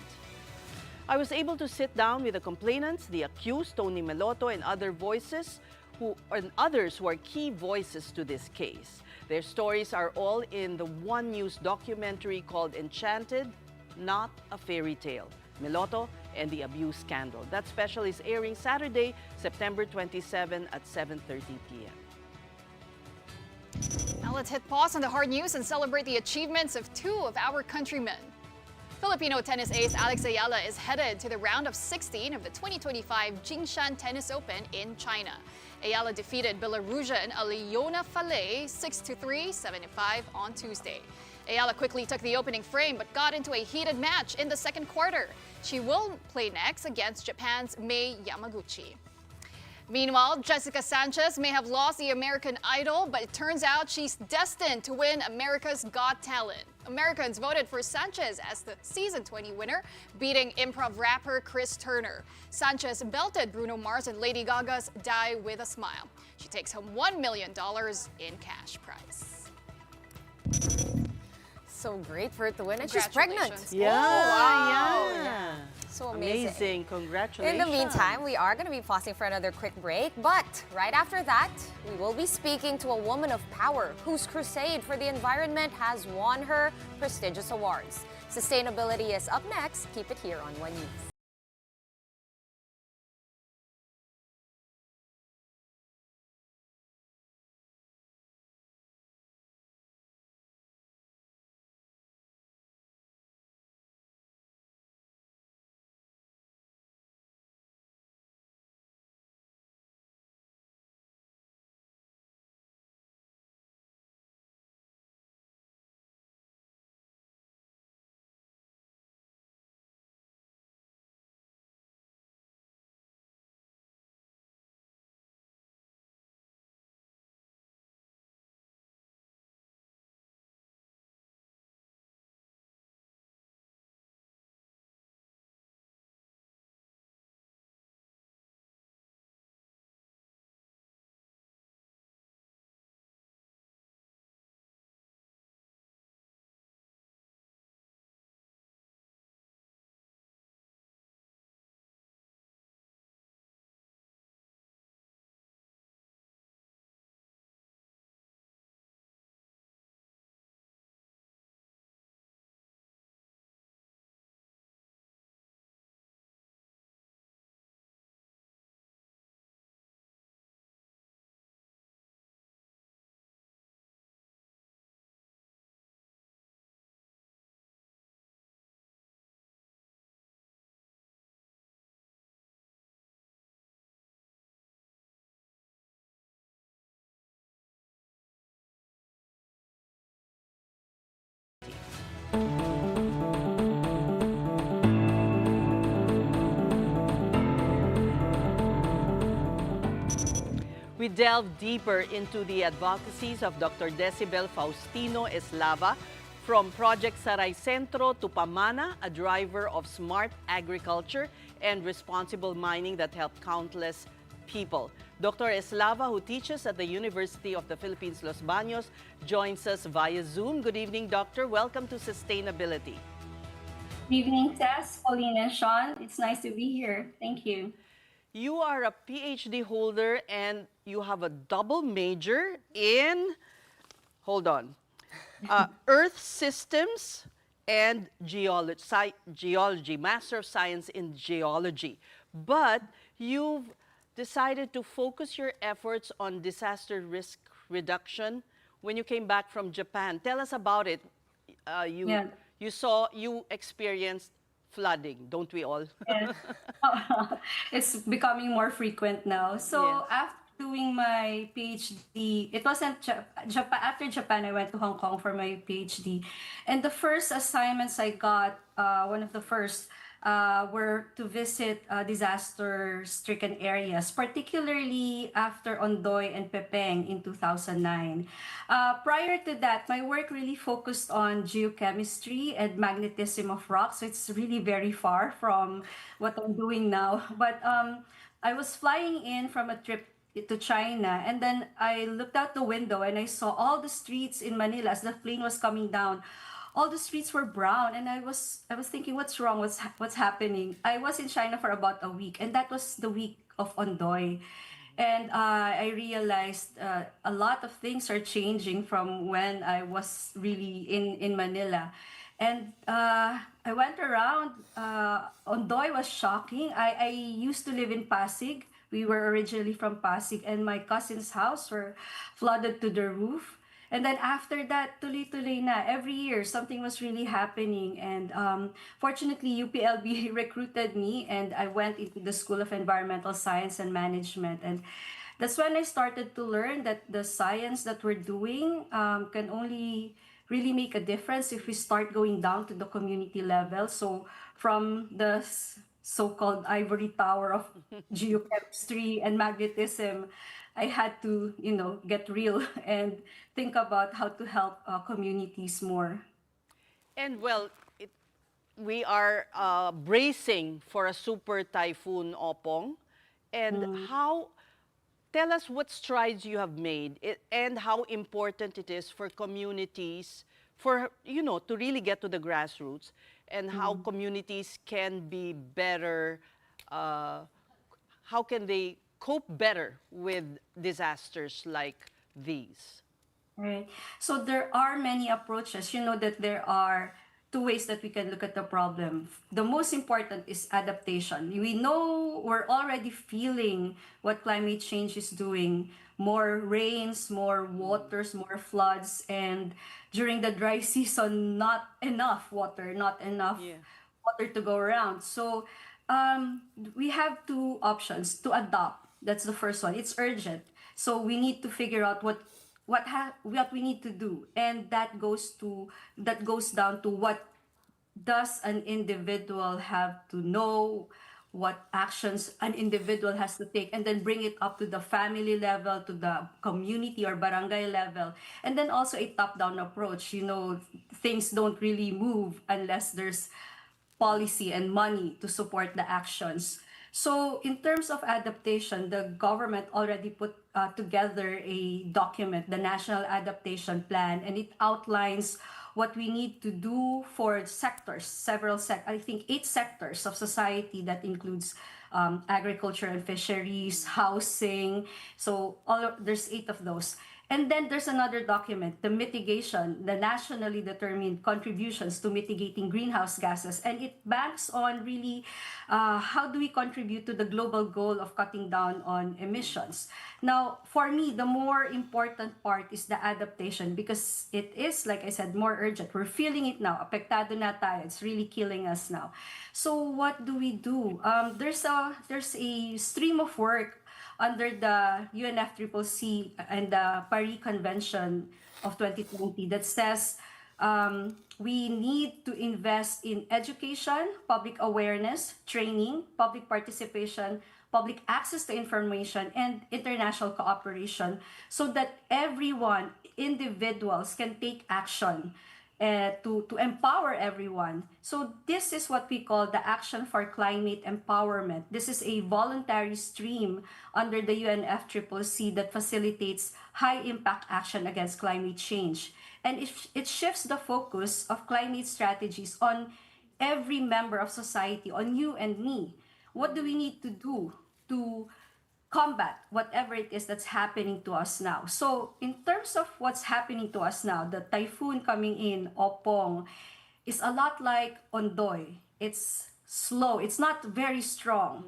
I was able to sit down with the complainants, the accused, Tony Meloto, and others who are key voices to this case. Their stories are all in the One News documentary called Enchanted, Not a Fairy Tale, Meloto and the Abuse Scandal. That special is airing Saturday, September 27 at 7:30 p.m. Now let's hit pause on the hard news and celebrate the achievements of two of our countrymen. Filipino tennis ace Alex Ayala is headed to the round of 16 of the 2025 Jingshan Tennis Open in China. Ayala defeated Belarusian Alyona Falay 6-3, 7-5 on Tuesday. Ayala quickly took the opening frame but got into a heated match in the second quarter. She will play next against Japan's Mei Yamaguchi. Meanwhile, Jessica Sanchez may have lost the American Idol, but it turns out she's destined to win America's Got Talent. Americans voted for Sanchez as the season 20 winner, beating improv rapper Chris Turner. Sanchez belted Bruno Mars and Lady Gaga's Die With a Smile. She takes home $1 million in cash prize. So great for her to win, and she's pregnant. Yeah, yeah. So amazing. Congratulations. In the meantime, we are going to be pausing for another quick break, but right after that, we will be speaking to a woman of power whose crusade for the environment has won her prestigious awards. Sustainability is up next. Keep it here on One News. We delve deeper into the advocacies of Dr. Decibel Faustino Eslava, from Project Saray Centro to Pamana, a driver of smart agriculture and responsible mining that helped countless people. Dr. Eslava, who teaches at the University of the Philippines, Los Baños, joins us via Zoom. Good evening, Doctor. Welcome to Sustainability. Good evening, Tess, Pauline, and Sean. It's nice to be here. Thank you. You are a PhD holder and you have a double major in, hold on, Earth Systems and Geology, Master of Science in Geology. But you've decided to focus your efforts on disaster risk reduction when you came back from Japan. Tell us about it. You experienced flooding, don't we all? Yes. It's becoming more frequent now. So Yes. after doing my PhD, it wasn't Japan. After Japan, I went to Hong Kong for my PhD. And the first assignments I got, one of the first, were to visit disaster-stricken areas, particularly after Ondoy and Pepeng in 2009. Prior to that, my work really focused on geochemistry and magnetism of rocks. So it's really very far from what I'm doing now. But I was flying in from a trip to China. And then I looked out the window and I saw all the streets in Manila as the plane was coming down. All the streets were brown, and I was thinking, what's wrong? What's happening? I was in China for about a week, and that was the week of Ondoy. And I realized a lot of things are changing from when I was really in Manila. And I went around. Ondoy was shocking. I used to live in Pasig. We were originally from Pasig, and my cousin's house were flooded to the roof. And then after that, tuloy-tuloy na. Every year, something was really happening. And fortunately, UPLB recruited me, and I went into the School of Environmental Science and Management. And that's when I started to learn that the science that we're doing can only really make a difference if we start going down to the community level. So from the so-called ivory tower of geochemistry and magnetism, I had to, get real and think about how to help communities more. And well, we are bracing for a super typhoon, Opong. And tell us what strides you have made and how important it is for communities to really get to the grassroots, and how communities can be better, how can they cope better with disasters like these? Right. So there are many approaches. You know that there are two ways that we can look at the problem. The most important is adaptation. We know we're already feeling what climate change is doing. More rains, more waters, more floods, and during the dry season, not enough water, not enough water to go around. So we have two options to adopt. That's the first one. It's urgent. So we need to figure out what we need to do, and that goes down to what does an individual have to know, what actions an individual has to take, and then bring it up to the family level, to the community or barangay level, and then also a top-down approach. Things don't really move unless there's policy and money to support the actions. So in terms of adaptation, the government already put together a document, the National Adaptation Plan, and it outlines what we need to do for sectors, I think 8 sectors of society. That includes agriculture and fisheries, housing. So there's 8 of those. And then there's another document, the mitigation, the nationally determined contributions to mitigating greenhouse gases. And it banks on really how do we contribute to the global goal of cutting down on emissions. Now, for me, the more important part is the adaptation, because it is, like I said, more urgent. We're feeling it now. Apektado na tayo. It's really killing us now. So what do we do? There's a stream of work under the UNFCCC and the Paris Convention of 2020 that says we need to invest in education, public awareness, training, public participation, public access to information, and international cooperation, so that everyone, individuals, can take action to empower everyone. So this is what we call the Action for Climate Empowerment. This is a voluntary stream under the UNFCCC that facilitates high-impact action against climate change. And it shifts the focus of climate strategies on every member of society, on you and me. What do we need to do to combat whatever it is that's happening to us now? So in terms of what's happening to us now, the typhoon coming in, Opong, is a lot like Ondoy. It's slow, it's not very strong,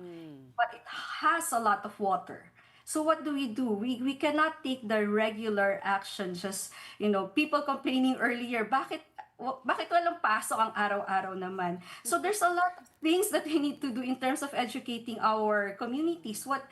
but it has a lot of water. So what do? We cannot take the regular action. Just, people complaining earlier, bakit walang pasok ang araw-araw naman? So there's a lot of things that we need to do in terms of educating our communities. What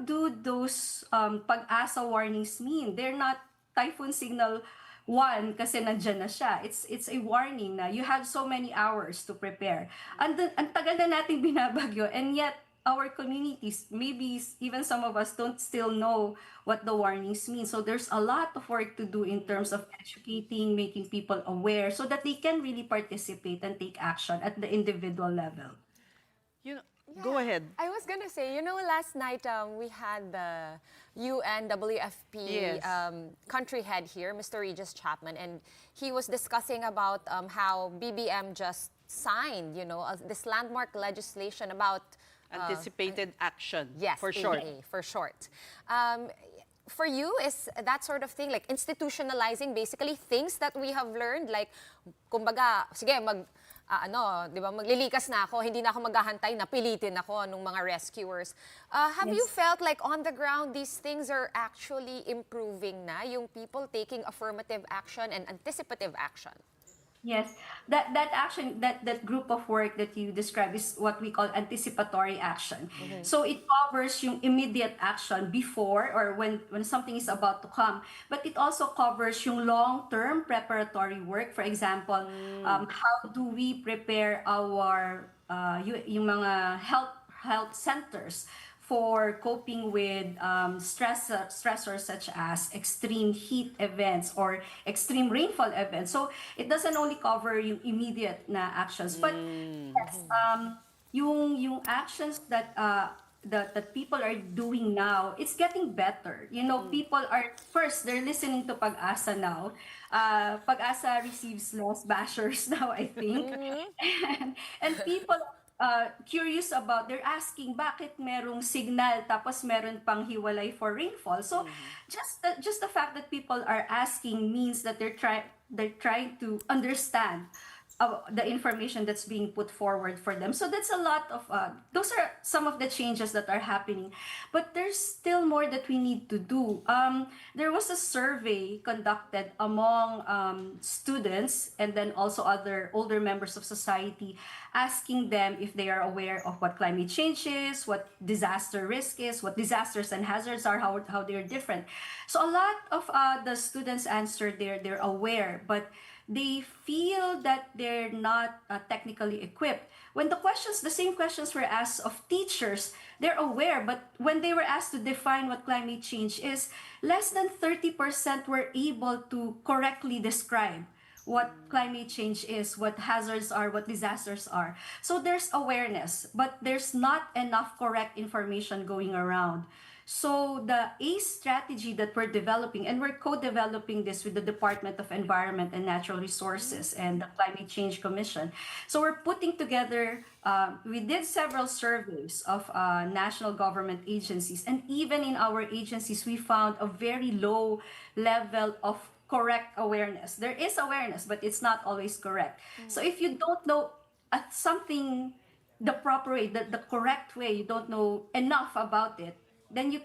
do those pag-asa warnings mean? They're not typhoon signal 1 kasi nandyan na siya. It's a warning na you have so many hours to prepare. Ang tagal na nating binabagyo, and yet our communities, maybe even some of us, don't still know what the warnings mean. So there's a lot of work to do in terms of educating, making people aware so that they can really participate and take action at the individual level. Go ahead. I was gonna say, last night we had the UNWFP Yes. country head here, Mr. Regis Chapman, and he was discussing about how BBM just signed, this landmark legislation about Anticipated action, yes, for short. AA, for short. For you, is that sort of thing, like institutionalizing basically things that we have learned, like, kumbaga, sige, di ba, maglilikas na ako, hindi na ako maghahantay, napilitin ako nung mga rescuers. Have you felt like on the ground these things are actually improving na, yung people taking affirmative action and anticipative action? Yes, that action, that group of work that you described is what we call anticipatory action. So it covers yung immediate action before or when something is about to come, but it also covers yung long-term preparatory work. For example, how do we prepare our yung mga health centers for coping with stressors such as extreme heat events or extreme rainfall events. So it doesn't only cover yung immediate na actions, but yes, yung actions that that people are doing now, it's getting better. People are, first, they're listening to Pag-asa now. Pag-asa receives less bashers now, I think. And people curious about, they're asking bakit merong signal tapos meron pang hiwalay for rainfall. So just the fact that people are asking means that they're trying to understand the information that's being put forward for them. So that's a lot of those are some of the changes that are happening, but there's still more that we need to do. There was a survey conducted among students and then also other older members of society, asking them if they are aware of what climate change is, what disaster risk is, what disasters and hazards are, how they're different. So a lot of the students answered they're aware, but they feel that they're not technically equipped. When the same questions were asked of teachers, they're aware, but when they were asked to define what climate change is, less than 30% were able to correctly describe what climate change is, what hazards are, what disasters are. So there's awareness, but there's not enough correct information going around. So the ACE strategy that we're developing, and we're co-developing this with the Department of Environment and Natural Resources and the Climate Change Commission. So we're putting together, we did several surveys of national government agencies, and even in our agencies, we found a very low level of correct awareness. There is awareness, but it's not always correct. So if you don't know something the proper way, the correct way, you don't know enough about it, then you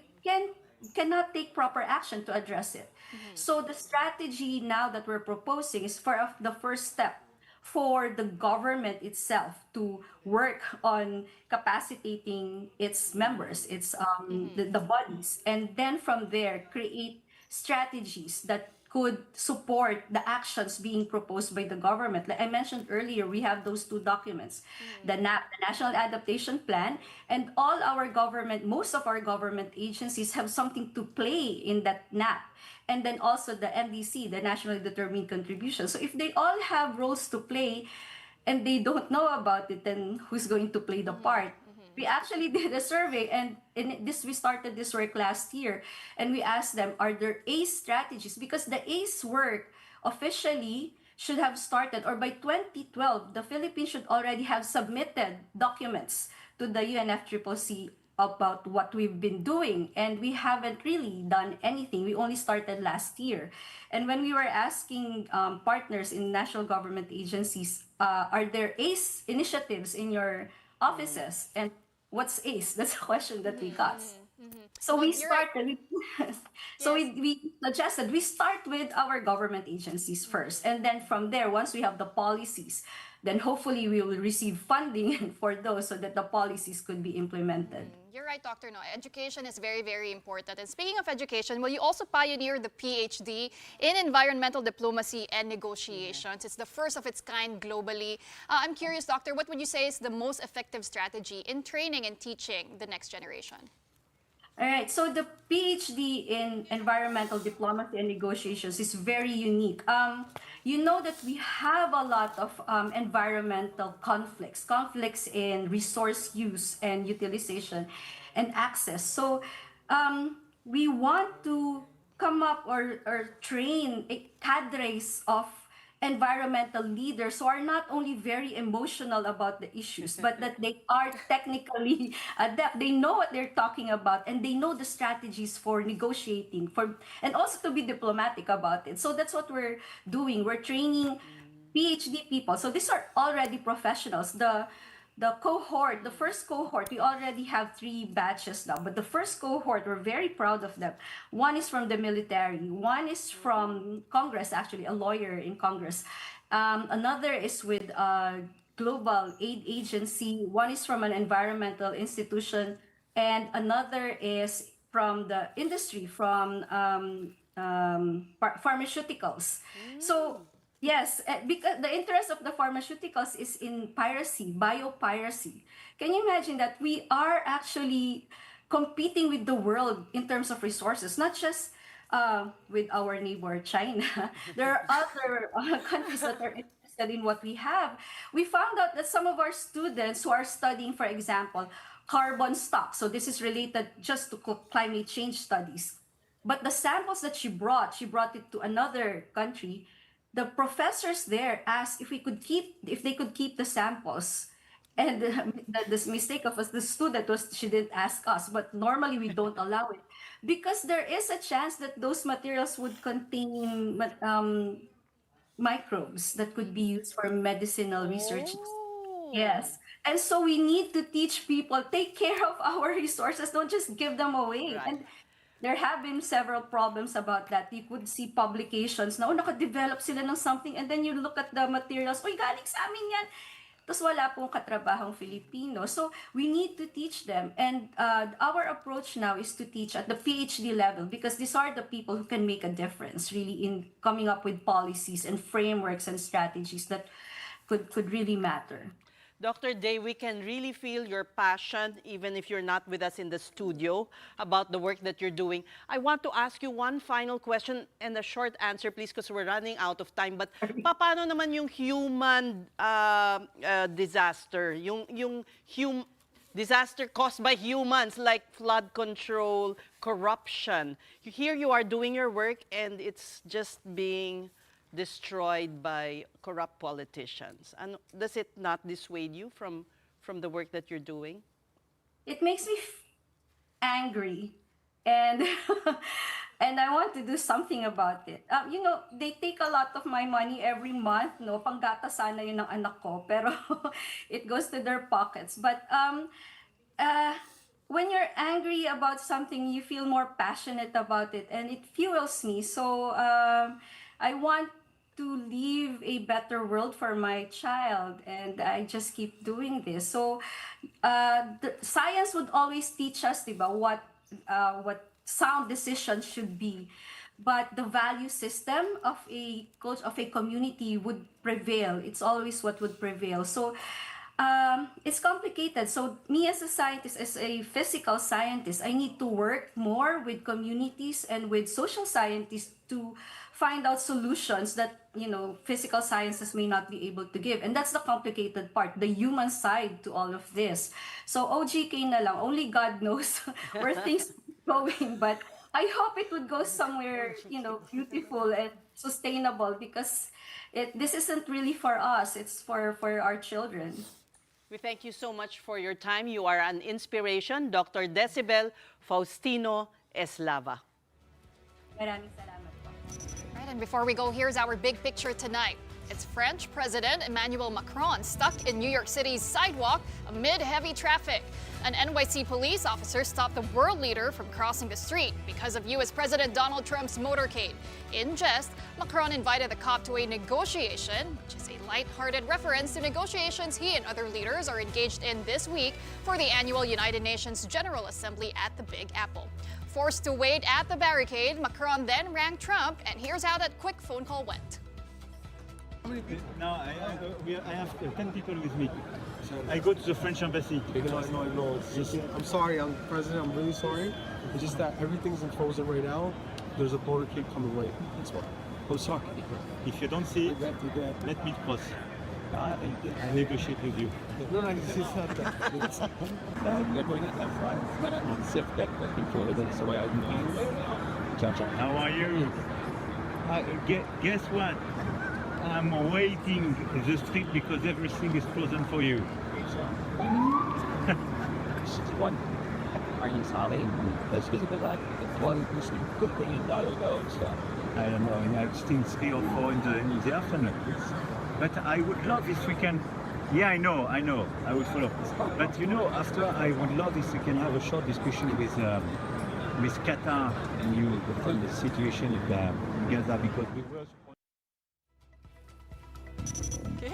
cannot take proper action to address it. So the strategy now that we're proposing is for the first step for the government itself to work on capacitating its members, its the bodies, and then from there create strategies that could support the actions being proposed by the government. Like I mentioned earlier, we have those two documents, the National Adaptation Plan, and most of our government agencies have something to play in that NAP. And then also the NDC, the Nationally Determined Contribution. So if they all have roles to play and they don't know about it, then who's going to play the part? We actually did a survey, and we started this work last year, and we asked them, are there ACE strategies? Because the ACE work officially should have started, or by 2012, the Philippines should already have submitted documents to the UNFCCC about what we've been doing, and we haven't really done anything. We only started last year. And when we were asking partners in national government agencies, are there ACE initiatives in your offices? And what's ACE? That's a question that we got. So we started. So we suggested we start with our government agencies first, and then from there, once we have the policies, then hopefully we will receive funding for those so that the policies could be implemented. You're right, Dr. Noy. Education is very, very important. And speaking of education, well, you also pioneered the PhD in environmental diplomacy and negotiations. It's the first of its kind globally. I'm curious, Doctor, what would you say is the most effective strategy in training and teaching the next generation? All right, so the PhD in environmental diplomacy and negotiations is very unique. You know that we have a lot of environmental conflicts in resource use and utilization and access. So we want to come up or train cadres of environmental leaders who are not only very emotional about the issues, but that they are technically adept. They know what they're talking about, and they know the strategies for negotiating, and also to be diplomatic about it. So that's what we're doing. We're training PhD people. So these are already professionals. The first cohort, we already have 3 batches now, but the first cohort, we're very proud of them. One is from the military, one is from Congress, actually, a lawyer in Congress. Another is with a global aid agency, one is from an environmental institution, and another is from the industry, from pharmaceuticals. So yes, because the interest of the pharmaceuticals is in piracy, biopiracy. Can you imagine that we are actually competing with the world in terms of resources, not just with our neighbor China. There are other countries that are interested in what we have. We found out that some of our students who are studying, for example, carbon stock, so this is related just to climate change studies. But the samples that she brought it to another country. The professors there asked if they could keep the samples, and the mistake of us, the student was she didn't ask us, but normally we don't allow it because there is a chance that those materials would contain microbes that could be used for medicinal research. Yes, and so we need to teach people, take care of our resources, don't just give them away. Right. And there have been several problems about that. You could see publications na, naka-develop sila ng something, and then you look at the materials, uy, galing sa amin yan. Tapos wala pong katrabahong Filipino. So we need to teach them. And our approach now is to teach at the PhD level, because these are the people who can make a difference, really, in coming up with policies and frameworks and strategies that could really matter. Dr. Day, we can really feel your passion, even if you're not with us in the studio, about the work that you're doing. I want to ask you one final question and a short answer, please, because we're running out of time. But paano naman yung human disaster, yung disaster caused by humans, like flood control, corruption? Here you are doing your work, and it's just being destroyed by corrupt politicians. And does it not dissuade you from the work that you're doing? It makes me angry, and and I want to do something about it. You know, they take a lot of my money every month, no? Panggata sana yun ng anak ko, pero it goes to their pockets. But when you're angry about something, you feel more passionate about it, and it fuels me. So I want to leave a better world for my child, and I just keep doing this. So the science would always teach us, diba, what sound decisions should be, but the value system of a community would prevail. It's always what would prevail. So it's complicated. So me as a scientist, as a physical scientist, I need to work more with communities and with social scientists to find out solutions that, you know, physical sciences may not be able to give. And that's the complicated part, the human side to all of this. So OGK na lang, only God knows where things are going. But I hope it would go somewhere, you know, beautiful and sustainable, because this isn't really for us, it's for our children. We thank you so much for your time. You are an inspiration, Dr. Decibel Faustino Eslava. Maraming salamat po. Right, and before we go, here's our big picture tonight. It's French President Emmanuel Macron stuck in New York City's sidewalk amid heavy traffic. An NYC police officer stopped the world leader from crossing the street because of U.S. President Donald Trump's motorcade. In jest, Macron invited the cop to a negotiation, which is a light-hearted reference to negotiations he and other leaders are engaged in this week for the annual United Nations General Assembly at the Big Apple. Forced to wait at the barricade, Macron then rang Trump, and here's how that quick phone call went. Now I have 10 people with me. I go to the French embassy. I know. I'm sorry, President, I'm really sorry. It's just that everything's in frozen right now. There's a motorcade coming right. That's why. Oh, sorry. If you don't see it, let me cross. I negotiate with you. No, it's just not that. How are you? Guess what? I'm waiting in the street because everything is frozen for you. Are you sorry? That's because it's one good thing you got to go. I don't know, it's still 3 or 4 in the afternoon. But I would love if we can. Yeah, I know, I will follow. But you know, after I would love if we can have a short discussion with Qatar and you on the situation in Gaza because we were.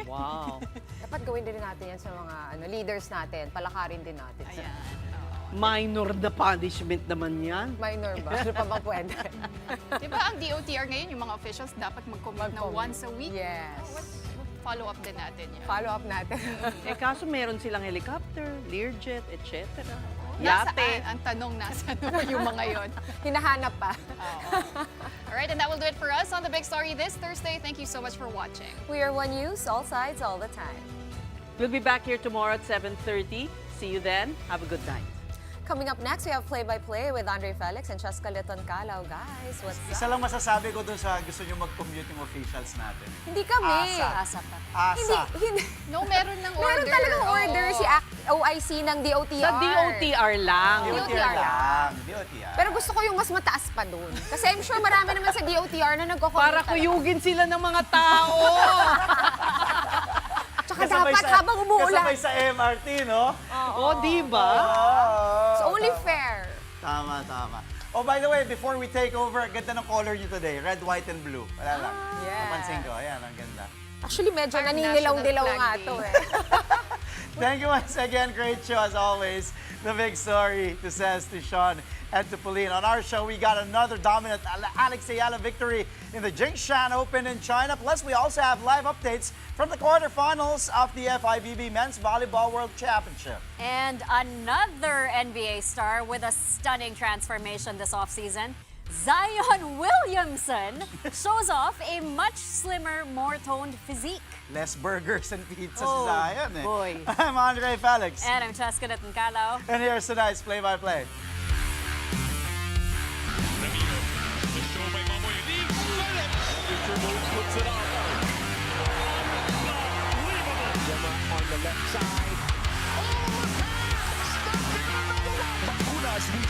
Wow. Dapat gawin din natin yan sa mga leaders natin. Palakarin din natin. Ayan. Minor na punishment naman yan. Minor ba? Ano pa bang pwede? Di ba ang DOTR ngayon, yung mga officials dapat mag-commute na once a week? Yes. Follow up din natin yan. Follow up natin. Kaso meron silang helicopter, Learjet, etc. Nasaan? Ang tanong nasaan yung mga yon? Hinahanap pa. Alright, and that will do it for us on The Big Story this Thursday. Thank you so much for watching. We are One News, all sides, all the time. We'll be back here tomorrow at 7:30. See you then. Have a good night. Coming up next, we have play-by-play with Andre Felix and Cheska Kalaw. Guys, what's up? Isa lang masasabi ko dun sa gusto nyo mag-commute yung officials natin. Hindi kami. Asa. Hindi. No, meron ng order. Meron talagang order si OIC ng DOTR. Sa DOTR lang. DOTR lang. Pero gusto ko yung mas mataas pa dun. Kasi I'm sure marami naman sa DOTR na nagko-commute. Para kuyugin sila ng mga tao. Tsaka dapat habang umuulan. Kasabay sa MRT, no? Oo, diba? It's only fair. Tama. Oh, by the way, before we take over, ganda ng color nyo today. Red, white, and blue. Wala lang. Yeah. Napansin ko. Ayan, ang ganda. Actually, medyo naninilaw-dilaw nga to eh. Thank you once again. Great show as always. The Big Story to Sez, to Sean, and to Pauline. On our show, we got another dominant Alex Ayala victory in the Jingshan Open in China. Plus, we also have live updates from the quarterfinals of the FIVB Men's Volleyball World Championship. And another NBA star with a stunning transformation this offseason. Zion Williamson shows off a much slimmer, more toned physique. Less burgers and pizza si Zion eh. Boy. I'm Andre Felix. And I'm Cheska Kalaw. And here's tonight's play-by-play. On the left side. Oh, the pass! Stuck in another one. Bakunas, we